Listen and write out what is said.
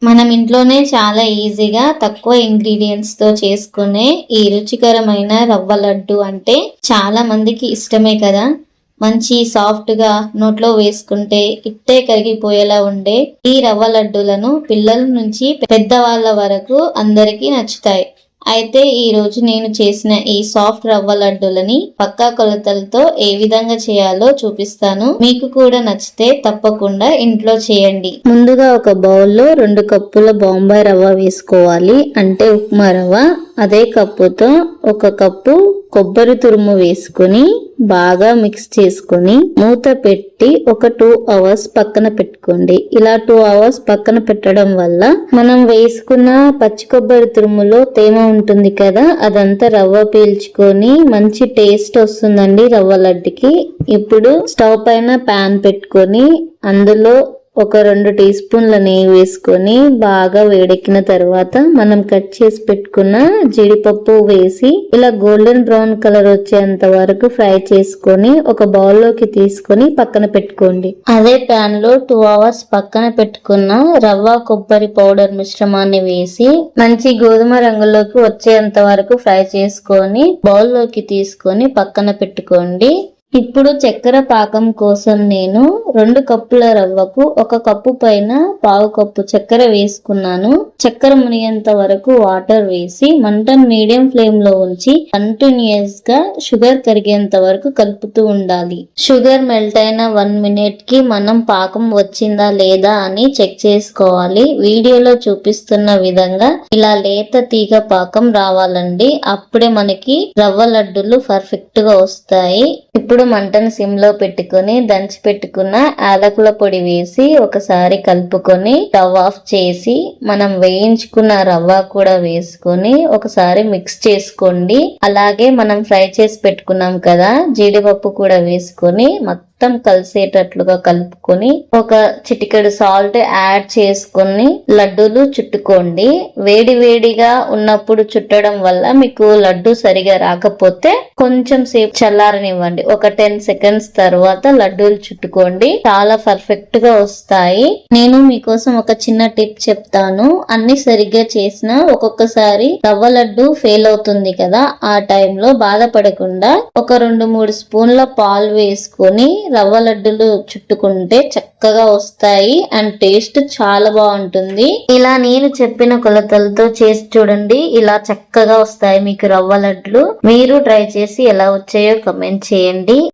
మనం ఇంట్లోనే చాలా ఈజీగా తక్కువ ఇంగ్రీడియంట్స్ తో చేసుకునే ఈ రుచికరమైన రవ్వ లడ్డు అంటే చాలా మందికి ఇష్టమే కదా. మంచి సాఫ్ట్ గా నోట్లో వేసుకుంటే ఇట్టే కరిగిపోయేలా ఉండే ఈ రవ్వ లడ్డూలను పిల్లల నుంచి పెద్దవాళ్ళ వరకు అందరికీ నచ్చుతాయి. అయితే ఈ రోజు నేను చేసిన ఈ సాఫ్ట్ రవ్వ లడ్డూలని పక్కా కొలతలతో ఏ విధంగా చేయాలో చూపిస్తాను. మీకు కూడా నచ్చితే తప్పకుండా ఇంట్లో చేయండి. ముందుగా ఒక బౌల్లో 2 కప్పుల బొంబాయి రవ్వ వేసుకోవాలి, అంటే ఉప్మా రవ్వ. అదే కప్పుతో 1 కప్పు కొబ్బరి తురుము వేసుకొని బాగా మిక్స్ చేసుకొని మూత పెట్టి ఒక 2 అవర్స్ పక్కన పెట్టుకోండి. ఇలా 2 అవర్స్ పక్కన పెట్టడం వల్ల మనం వేసుకున్న పచ్చి కొబ్బరి తురుములో తేమ ఉంటుంది కదా, అదంతా రవ్వ పీల్చుకొని మంచి టేస్ట్ వస్తుందండి రవ్వ లడ్డుకి. ఇప్పుడు స్టవ్ పైన ప్యాన్ పెట్టుకొని అందులో ఒక 2 టీ స్పూన్ల నెయ్యి వేసుకొని బాగా వేడెక్కిన తర్వాత మనం కట్ చేసి పెట్టుకున్న జీడిపప్పు వేసి ఇలా గోల్డెన్ బ్రౌన్ కలర్ వచ్చేంత వరకు ఫ్రై చేసుకొని ఒక బౌల్లోకి తీసుకొని పక్కన పెట్టుకోండి. అదే ప్యాన్ లో 2 అవర్స్ పక్కన పెట్టుకున్న రవ్వ కొబ్బరి పౌడర్ మిశ్రమాన్ని వేసి మంచి గోధుమ రంగులోకి వచ్చేంత వరకు ఫ్రై చేసుకొని బౌల్లోకి తీసుకొని పక్కన పెట్టుకోండి. ఇప్పుడు చక్కెర పాకం కోసం నేను 2 కప్పుల రవ్వకు 1 కప్పు పైన పావు కప్పు చక్కెర వేసుకున్నాను. చక్కెర మునిగేంత వరకు వాటర్ వేసి మంటను మీడియం ఫ్లేమ్ లో ఉంచి కంటిన్యూస్ గా షుగర్ కరిగేంత వరకు కలుపుతూ ఉండాలి. షుగర్ మెల్ట్ అయిన 1 మినిట్ కి మనం పాకం వచ్చిందా లేదా అని చెక్ చేసుకోవాలి. వీడియోలో చూపిస్తున్న విధంగా ఇలా లేత తీగ పాకం రావాలండి. అప్పుడే మనకి రవ్వ లడ్డూలు పర్ఫెక్ట్ గా వస్తాయి. ఇప్పుడు మంటను సిమ్ లో పెట్టుకుని దంచి పెట్టుకున్న యాలకుల పొడి వేసి ఒకసారి కలుపుకొని స్టవ్ ఆఫ్ చేసి మనం వేయించుకున్న రవ్వ కూడా వేసుకొని ఒకసారి మిక్స్ చేసుకోండి. అలాగే మనం ఫ్రై చేసి పెట్టుకున్నాం కదా జీడిపప్పు కూడా వేసుకొని మొత్తం కలిసేటట్లుగా కలుపుకొని ఒక చిటికెడు సాల్ట్ యాడ్ చేసుకొని లడ్డూలు చుట్టుకోండి. వేడి వేడిగా ఉన్నప్పుడు చుట్టడం వల్ల మీకు లడ్డు సరిగా రాకపోతే కొంచెం సేపు చల్లారనివ్వండి. ఒక 10 సెకండ్స్ తర్వాత లడ్డూలు చుట్టుకోండి, చాలా పర్ఫెక్ట్ గా వస్తాయి. నేను మీకోసం ఒక చిన్న టిప్ చెప్తాను. అన్ని సరిగ్గా చేసినా ఒక్కొక్కసారి రవ్వ లడ్డు ఫెయిల్ అవుతుంది కదా, ఆ టైంలో బాధపడకుండా ఒక 2-3 స్పూన్ల పాలు వేసుకొని రవ్వ లడ్డులు చుట్టుకుంటే చక్కగా వస్తాయి అండ్ టేస్ట్ చాలా బాగుంటుంది. ఇలా నేను చెప్పిన కొలతలతో చేసి చూడండి, ఇలా చక్కగా వస్తాయి మీకు రవ్వ లడ్లు. మీరు ట్రై చేసి ఎలా వచ్చాయో కమెంట్ చేయండి.